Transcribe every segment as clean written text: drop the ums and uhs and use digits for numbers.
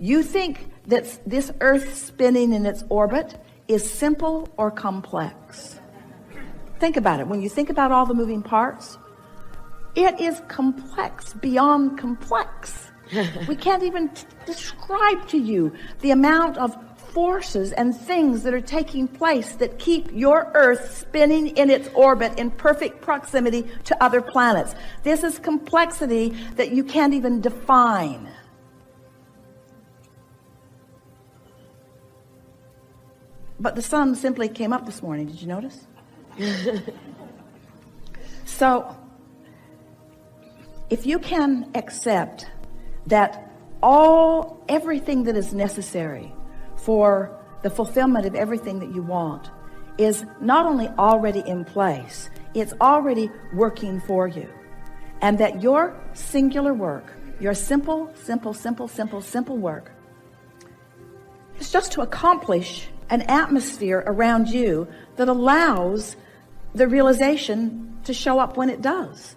You think that this Earth spinning in its orbit is simple or complex? Think about it. When you think about all the moving parts, it is complex beyond complex. We can't even describe to you the amount of forces and things that are taking place that keep your Earth spinning in its orbit in perfect proximity to other planets. This is complexity that you can't even define. But the sun simply came up this morning. Did you notice? So, if you can accept that everything that is necessary for the fulfillment of everything that you want is not only already in place, it's already working for you. And that your singular work, your simple work, is just to accomplish an atmosphere around you that allows the realization to show up when it does.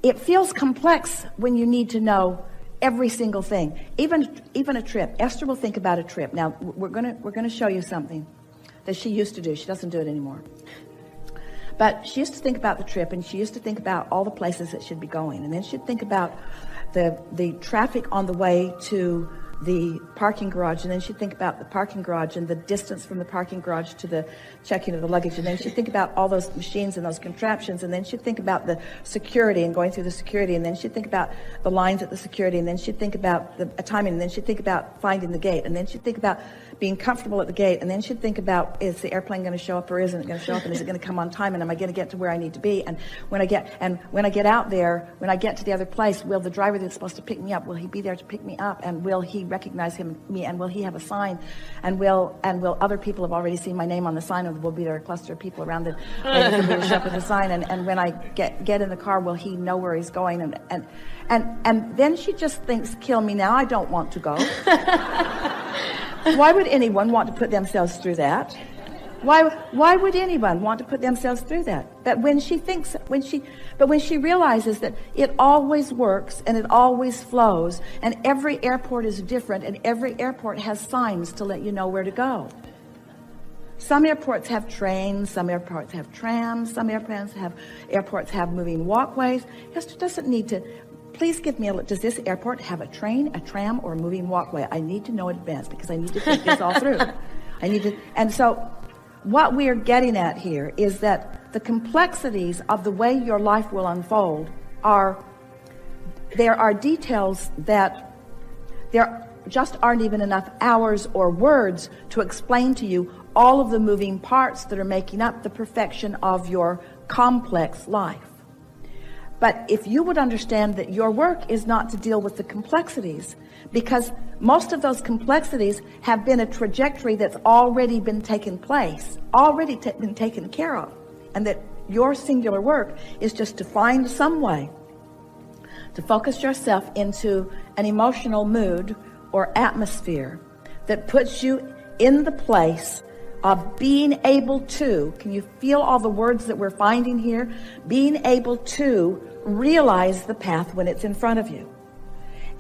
It feels complex when you need to know every single thing, even a trip. Esther will think about a trip. Now we're gonna show you something that she used to do. She doesn't do it anymore. But she used to think about the trip, and she used to think about all the places that she'd be going, and then she'd think about the traffic on the way to the parking garage, and then she'd think about the parking garage and the distance from the parking garage to the checking of the luggage, and then she'd think about all those machines and those contraptions, and then she'd think about the security and going through the security, and then she'd think about the lines at the security, and then she'd think about the timing, and then she'd think about finding the gate, and then she'd think about being comfortable at the gate, and then she'd think about, is the airplane going to show up or isn't it going to show up, and is it going to come on time, and am I going to get to where I need to be, and when I get out there, when I get to the other place, will the driver that's supposed to pick me up, will he be there to pick me up, and will he recognize me, and will he have a sign, and will other people have already seen my name on the sign, or will be there a cluster of people around it waiting for me to show up with the sign, and when I get in the car, will he know where he's going, and then she just thinks, kill me now, I don't want to go. Why would anyone want to put themselves through that? Why would anyone want to put themselves through that? But when she realizes that it always works and it always flows, and every airport is different, and every airport has signs to let you know where to go. Some airports have trains, some airports have trams, some airports have moving walkways. Esther doesn't need to. Please give me does this airport have a train, a tram, or a moving walkway? I need to know in advance because I need to think this all through. And so what we are getting at here is that the complexities of the way your life will unfold there are details that there just aren't even enough hours or words to explain to you all of the moving parts that are making up the perfection of your complex life. But if you would understand that your work is not to deal with the complexities, because most of those complexities have been a trajectory that's already been taken place, been taken care of, and that your singular work is just to find some way to focus yourself into an emotional mood or atmosphere that puts you in the place of being able to, can you feel all the words that we're finding here? Being able to realize the path when it's in front of you.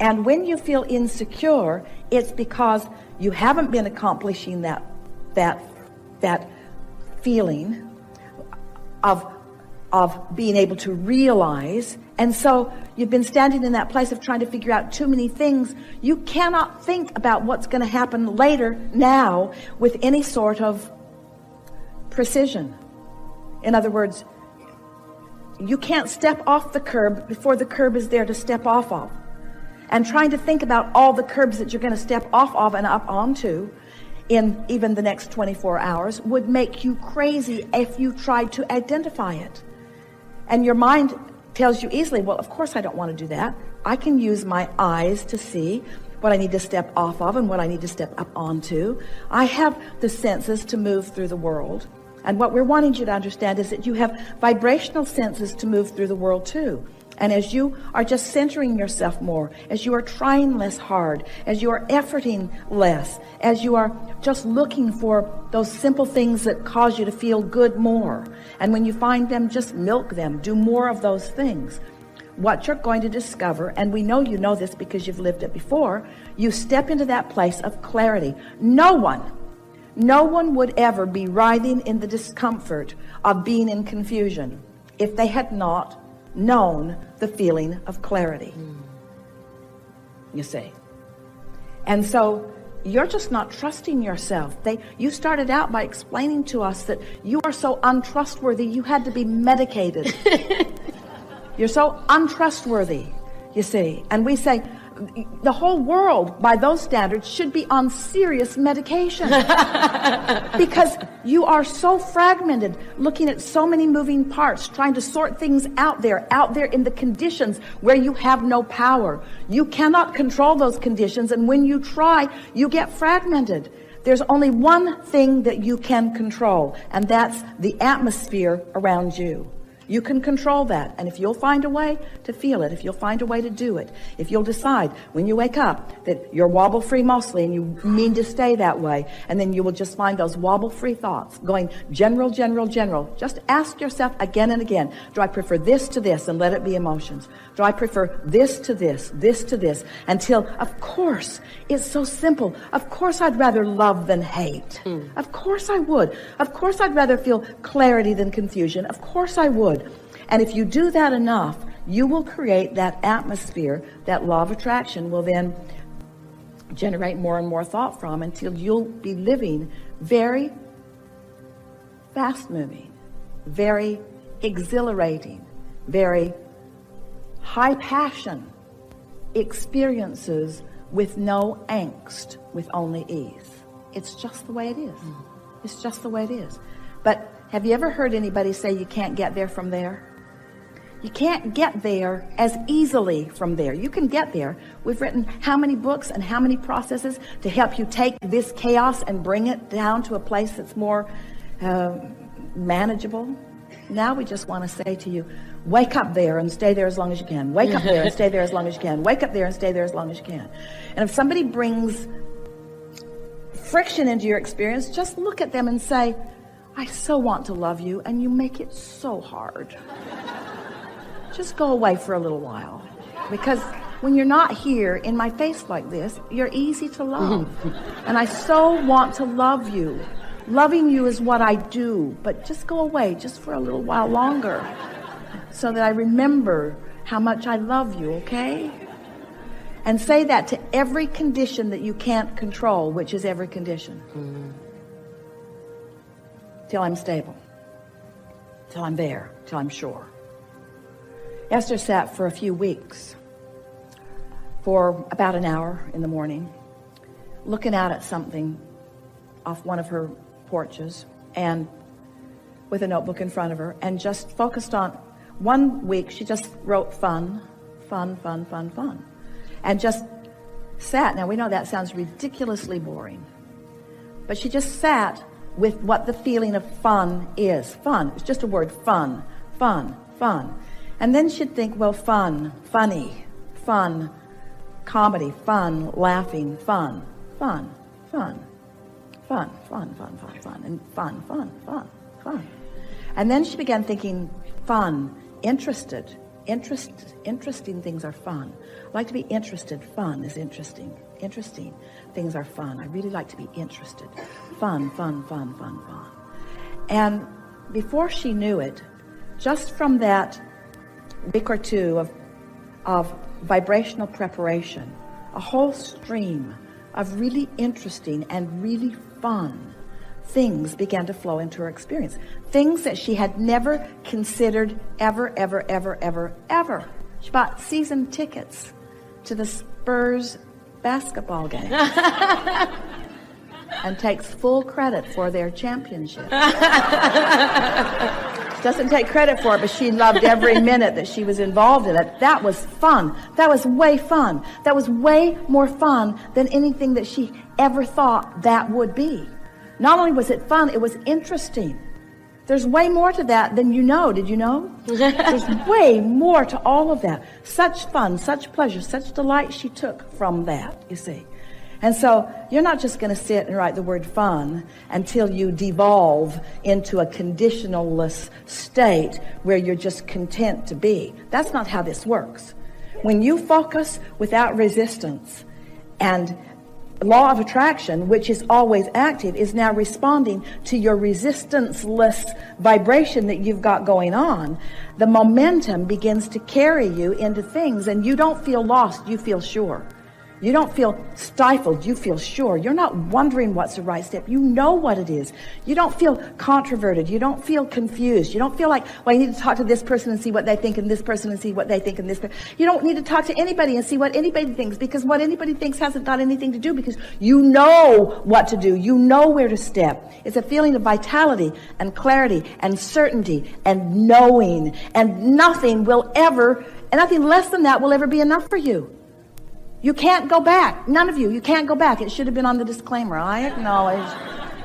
And when you feel insecure, it's because you haven't been accomplishing that feeling of being able to realize, and so you've been standing in that place of trying to figure out too many things. You cannot think about what's going to happen later now with any sort of precision. In other words, you can't step off the curb before the curb is there to step off of. And trying to think about all the curbs that you're going to step off of and up onto in even the next 24 hours would make you crazy if you tried to identify it. And your mind tells you easily, well, of course I don't want to do that. I can use my eyes to see what I need to step off of and what I need to step up onto. I have the senses to move through the world. And what we're wanting you to understand is that you have vibrational senses to move through the world too. And as you are just centering yourself more, as you are trying less hard, as you are efforting less, as you are just looking for those simple things that cause you to feel good more, and when you find them, just milk them, do more of those things. what you're going to discover, and we know you know this because you've lived it before, you step into that place of clarity. No one would ever be writhing in the discomfort of being in confusion if they had not known the feeling of clarity. You see. And so you're just not trusting yourself. You started out by explaining to us that you are so untrustworthy you had to be medicated. You're so untrustworthy, you see. And we say, the whole world, by those standards, should be on serious medication. Because you are so fragmented, looking at so many moving parts, trying to sort things out there in the conditions where you have no power. You cannot control those conditions, and when you try, you get fragmented. There's only one thing that you can control, and that's the atmosphere around you. You can control that. And if you'll find a way to feel it, if you'll find a way to do it, if you'll decide when you wake up that you're wobble-free mostly and you mean to stay that way, and then you will just find those wobble-free thoughts going general. Just ask yourself again and again, do I prefer this to this, and let it be emotions? Do I prefer this to this to this? Until, of course, it's so simple. Of course I'd rather love than hate. Of course I would. Of course I'd rather feel clarity than confusion. Of course I would. And if you do that enough, you will create that atmosphere that law of attraction will then generate more and more thought from, until you'll be living very fast-moving, very exhilarating, very high-passion experiences with no angst, with only ease. It's just the way it is. It's just the way it is. But have you ever heard anybody say you can't get there from there? You can't get there as easily from there. You can get there. We've written how many books and how many processes to help you take this chaos and bring it down to a place that's more manageable. Now we just want to say to you, wake up there and stay there as long as you can. Wake up there and stay there as long as you can. Wake up there and stay there as long as you can. And if somebody brings friction into your experience, just look at them and say, I so want to love you, and you make it so hard. Just go away for a little while. Because when you're not here in my face like this, you're easy to love. And I so want to love you. Loving you is what I do, but just go away just for a little while longer so that I remember how much I love you, okay? And say that to every condition that you can't control, which is every condition. Till I'm stable, till I'm there, till I'm sure. Esther sat for a few weeks, for about an hour in the morning, looking out at something off one of her porches, and with a notebook in front of her, and just focused on, one week she just wrote fun, and just sat. Now we know that sounds ridiculously boring, but she just sat with what the feeling of fun is. Fun, it's just a word, fun. And then she'd think, well, fun, funny, fun, comedy, fun, laughing, fun, and fun. And then she began thinking, fun, interesting things are fun. I like to be interested. Fun is interesting. Interesting things are fun. I really like to be interested. Fun. And before she knew it, just from that week or two of vibrational preparation, a whole stream of really interesting and really fun things began to flow into her experience. Things that she had never considered ever. She bought season tickets to the Spurs basketball game and takes full credit for their championship. She doesn't take credit for it, but she loved every minute that she was involved in it. That was fun. That was way fun. That was way more fun than anything that she ever thought that would be. Not only was it fun, it was interesting. There's way more to that than you know. Did you know? There's way more to all of that. Such fun, such pleasure, such delight she took from that, you see. And so you're not just going to sit and write the word fun until you devolve into a conditionalless state where you're just content to be. That's not how this works. When you focus without resistance, and law of attraction, which is always active, is now responding to your resistance-less vibration that you've got going on, the momentum begins to carry you into things, and you don't feel lost, you feel sure. You don't feel stifled, you feel sure. You're not wondering what's the right step. You know what it is. You don't feel controverted. You don't feel confused. You don't feel like, well, you need to talk to this person and see what they think, and this person and see what they think, and this person. You don't need to talk to anybody and see what anybody thinks, because what anybody thinks hasn't got anything to do, because you know what to do. You know where to step. It's a feeling of vitality and clarity and certainty and knowing, and nothing less than that will ever be enough for you. You can't go back. None of you can't go back. It should have been on the disclaimer. I acknowledge,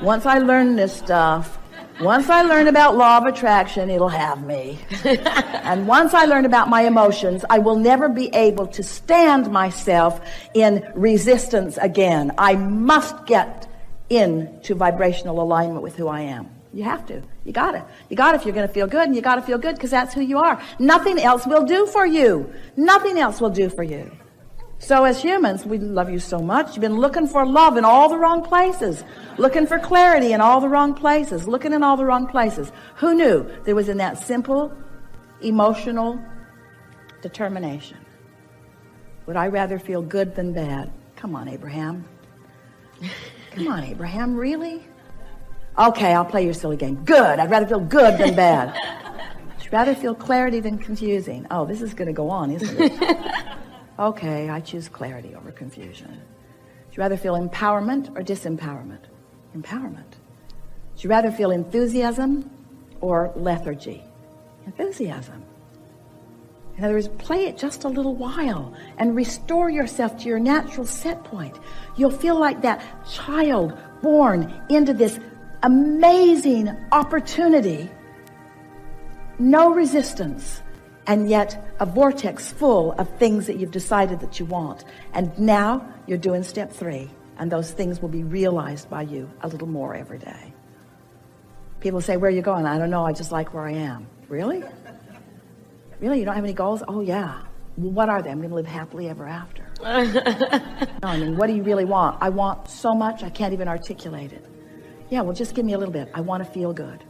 once I learn this stuff, once I learn about law of attraction, it'll have me. And once I learn about my emotions, I will never be able to stand myself in resistance again. I must get into vibrational alignment with who I am. You have to. You got to. You got to if you're going to feel good, and you got to feel good because that's who you are. Nothing else will do for you. Nothing else will do for you. So as humans, we love you so much. You've been looking for love in all the wrong places, looking for clarity in all the wrong places, looking in all the wrong places. Who knew there was in that simple, emotional determination? Would I rather feel good than bad? Come on, Abraham. Come on, Abraham, really? Okay, I'll play your silly game. Good. I'd rather feel good than bad. I'd rather feel clarity than confusing. Oh, this is going to go on, isn't it? Okay, I choose clarity over confusion. Would you rather feel empowerment or disempowerment? Empowerment. Would you rather feel enthusiasm or lethargy? Enthusiasm. In other words, play it just a little while and restore yourself to your natural set point. You'll feel like that child born into this amazing opportunity. No resistance. And yet a vortex full of things that you've decided that you want. And now you're doing step 3, and those things will be realized by you a little more every day. People say, where are you going? I don't know, I just like where I am. Really? Really? You don't have any goals? Oh, yeah. Well, what are they? I'm going to live happily ever after. No, I mean, what do you really want? I want so much, I can't even articulate it. Yeah, well, just give me a little bit. I want to feel good.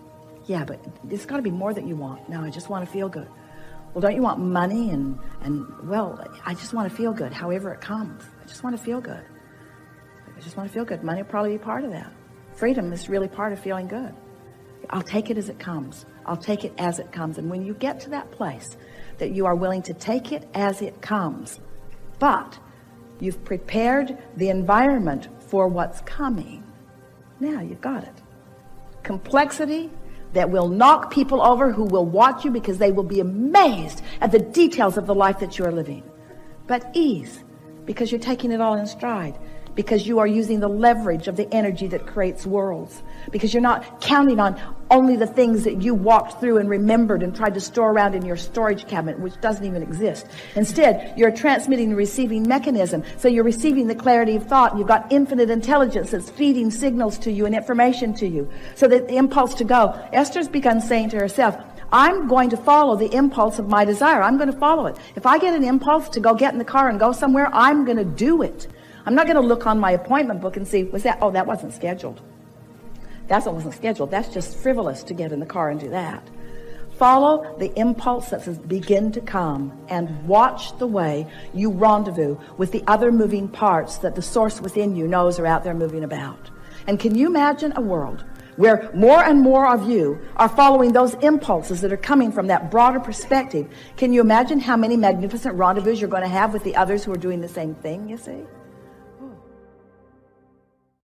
Yeah, but there's got to be more that you want. No, I just want to feel good. Well, don't you want money? And well, I just want to feel good, however it comes. I just want to feel good. I just want to feel good. Money will probably be part of that. Freedom is really part of feeling good. I'll take it as it comes. I'll take it as it comes. And when you get to that place that you are willing to take it as it comes, but you've prepared the environment for what's coming, now you've got it. Complexity that will knock people over who will watch you because they will be amazed at the details of the life that you are living. But ease, because you're taking it all in stride, because you are using the leverage of the energy that creates worlds, because you're not counting on only the things that you walked through and remembered and tried to store around in your storage cabinet, which doesn't even exist. Instead, you're transmitting and receiving mechanism. So you're receiving the clarity of thought. You've got infinite intelligence that's feeding signals to you and information to you. So that the impulse to go, Esther's begun saying to herself, I'm going to follow the impulse of my desire. I'm going to follow it. If I get an impulse to go get in the car and go somewhere, I'm going to do it. I'm not going to look on my appointment book and see, was that? Oh, that wasn't scheduled. That wasn't scheduled. That's just frivolous to get in the car and do that. Follow the impulse that says begin to come, and watch the way you rendezvous with the other moving parts that the source within you knows are out there moving about. And can you imagine a world where more and more of you are following those impulses that are coming from that broader perspective? Can you imagine how many magnificent rendezvous you're going to have with the others who are doing the same thing, you see?